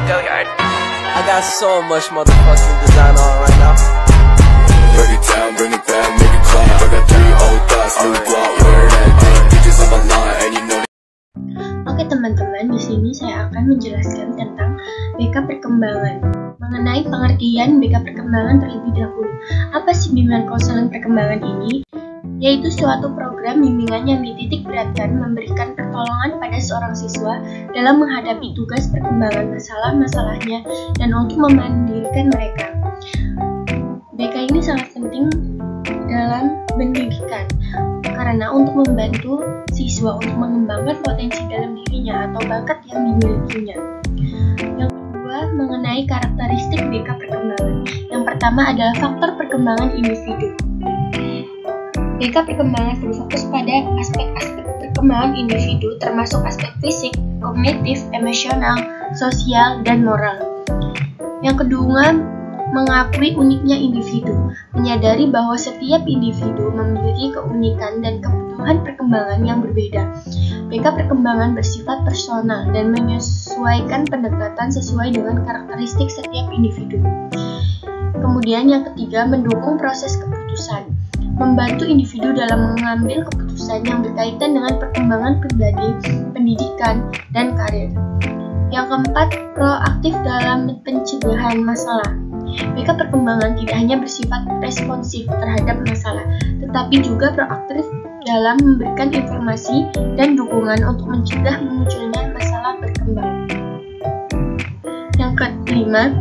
I got so much motherfucking design on right now. Break it down, bring it back, make it clap. I got 3 old thoughts, new block, where that thing. Bitches on my line, and you know. Oke teman-teman, di sini saya akan menjelaskan tentang BK perkembangan. Mengenai pengertian BK perkembangan terlebih dahulu. Apa sih bimbingan konseling perkembangan ini? Yaitu suatu program bimbingan yang dititik beratkan memberikan pertolongan pada seorang siswa dalam menghadapi tugas perkembangan masalah-masalahnya dan untuk memandirikan mereka. BK ini sangat penting dalam pendidikan karena untuk membantu siswa untuk mengembangkan potensi dalam dirinya atau bakat yang dimilikinya. Yang kedua, mengenai karakteristik BK perkembangan. Yang pertama adalah faktor perkembangan individu. BK perkembangan berfokus pada aspek-aspek perkembangan individu termasuk aspek fisik, kognitif, emosional, sosial, dan moral. Yang kedua, mengakui uniknya individu, menyadari bahwa setiap individu memiliki keunikan dan kebutuhan perkembangan yang berbeda. BK perkembangan bersifat personal dan menyesuaikan pendekatan sesuai dengan karakteristik setiap individu. Kemudian yang ketiga, mendukung proses keputusan, membantu individu dalam mengambil keputusan yang berkaitan dengan perkembangan pribadi, pendidikan, dan karir. Yang keempat, proaktif dalam pencegahan masalah. BK perkembangan tidak hanya bersifat responsif terhadap masalah, tetapi juga proaktif dalam memberikan informasi dan dukungan untuk mencegah munculnya masalah berkembang. Yang kelima,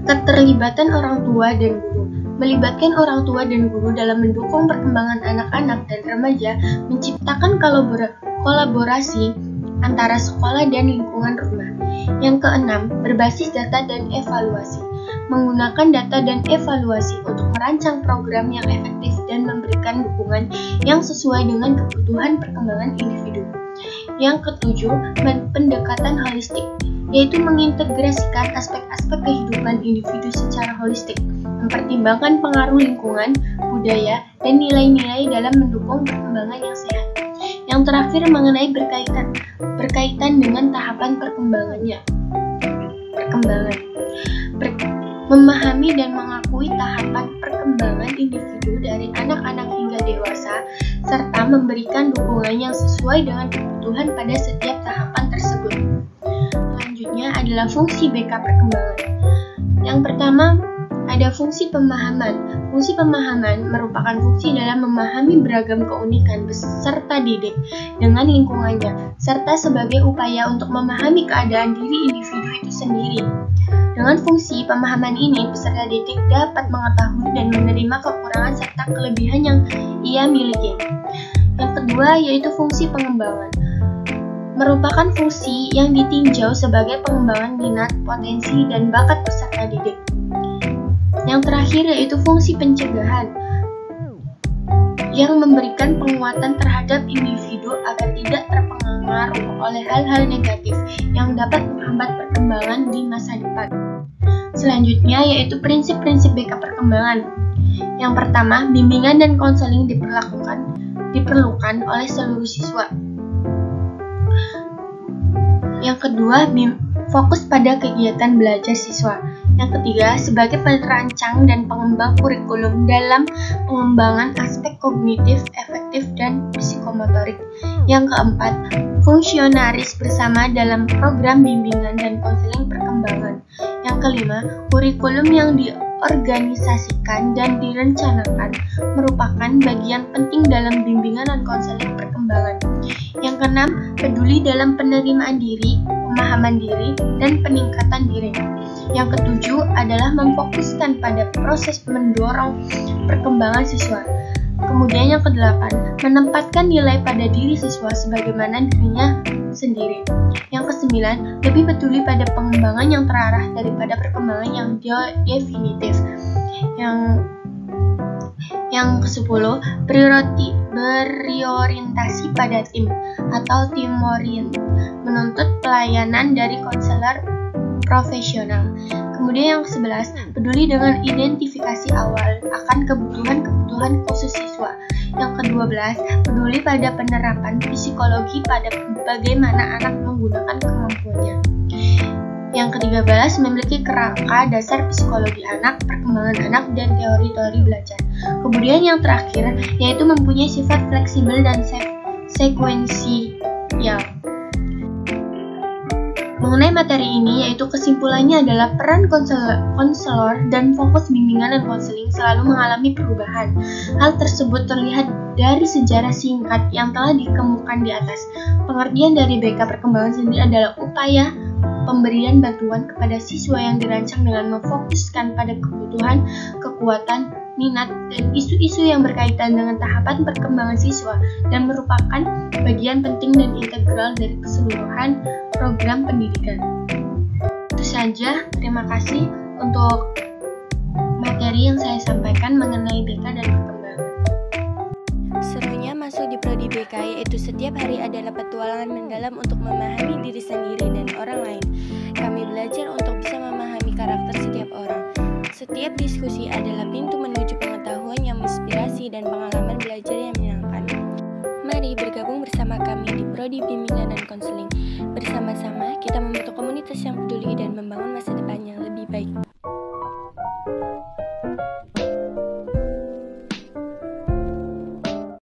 keterlibatan orang tua dan guru. Melibatkan orang tua dan guru dalam mendukung perkembangan anak-anak dan remaja, menciptakan kolaborasi antara sekolah dan lingkungan rumah. Yang keenam, berbasis data dan evaluasi. Menggunakan data dan evaluasi untuk merancang program yang efektif dan memberikan dukungan yang sesuai dengan kebutuhan perkembangan individu. Yang ketujuh, pendekatan holistik, yaitu mengintegrasikan aspek-aspek kehidupan individu secara holistik, mempertimbangkan pengaruh lingkungan, budaya, dan nilai-nilai dalam mendukung perkembangan yang sehat. Yang terakhir mengenai berkaitan dengan tahapan memahami dan mengakui tahapan perkembangan individu dari anak-anak hingga dewasa, serta memberikan dukungan yang sesuai dengan kebutuhan pada setiap tahapan tersebut. Selanjutnya adalah fungsi BK perkembangan. Yang pertama, ada fungsi pemahaman. Fungsi pemahaman merupakan fungsi dalam memahami beragam keunikan peserta didik dengan lingkungannya, serta sebagai upaya untuk memahami keadaan diri individu itu sendiri. Dengan fungsi pemahaman ini, peserta didik dapat mengetahui dan menerima kekurangan serta kelebihan yang ia miliki. Yang kedua, yaitu fungsi pengembangan. Merupakan fungsi yang ditinjau sebagai pengembangan minat, potensi, dan bakat peserta didik. Yang terakhir yaitu fungsi pencegahan, yang memberikan penguatan terhadap individu agar tidak terpengaruh oleh hal-hal negatif yang dapat menghambat perkembangan di masa depan. Selanjutnya yaitu prinsip-prinsip BK perkembangan. Yang pertama, bimbingan dan konseling diperlukan oleh seluruh siswa. Yang kedua, fokus pada kegiatan belajar siswa. Yang ketiga, sebagai perancang dan pengembang kurikulum dalam pengembangan aspek kognitif, efektif, dan psikomotorik. Yang keempat, fungsionaris bersama dalam program bimbingan dan konseling perkembangan. Yang kelima, kurikulum yang diorganisasikan dan direncanakan merupakan bagian penting dalam bimbingan dan konseling perkembangan. Yang keenam, peduli dalam penerimaan diri, pemahaman diri, dan peningkatan diri. Yang ketujuh adalah memfokuskan pada proses mendorong perkembangan siswa. Kemudian yang kedelapan, menempatkan nilai pada diri siswa sebagaimana dirinya sendiri. Yang kesembilan, lebih peduli pada pengembangan yang terarah daripada perkembangan yang definitif. Yang ke-10, berorientasi pada tim atau team orient, menuntut pelayanan dari konselor profesional. Kemudian yang ke-11, peduli dengan identifikasi awal akan kebutuhan khusus siswa. Yang ke-12, peduli pada penerapan psikologi pada bagaimana anak menggunakan kemampuannya. Yang ke-13 memiliki kerangka dasar psikologi anak, perkembangan anak, dan teori-teori belajar. Kemudian yang terakhir yaitu mempunyai sifat fleksibel dan sekuensial. Mengenai materi ini, yaitu kesimpulannya adalah peran konselor dan fokus bimbingan dan konseling selalu mengalami perubahan. Hal tersebut terlihat dari sejarah singkat yang telah dikemukakan di atas. Pengertian dari BK perkembangan sendiri adalah upaya pemberian bantuan kepada siswa yang dirancang dengan memfokuskan pada kebutuhan, kekuatan, minat, dan isu-isu yang berkaitan dengan tahapan perkembangan siswa dan merupakan bagian penting dan integral dari keseluruhan program pendidikan. Itu saja, terima kasih untuk materi yang saya sampaikan mengenai BK dan perkembangan. Serunya masuk di prodi BK, yaitu setiap hari adalah petualangan mendalam untuk memahami diri sendiri dan orang lain. Kami belajar untuk bisa memahami karakter setiap orang. Setiap diskusi adalah pintu menuju pengetahuan yang menginspirasi dan pengalaman belajar yang menyenangkan. Mari bergabung bersama kami di prodi bimbingan dan konseling. Bersama-sama kita membentuk komunitas yang peduli dan membangun masa depan yang lebih baik.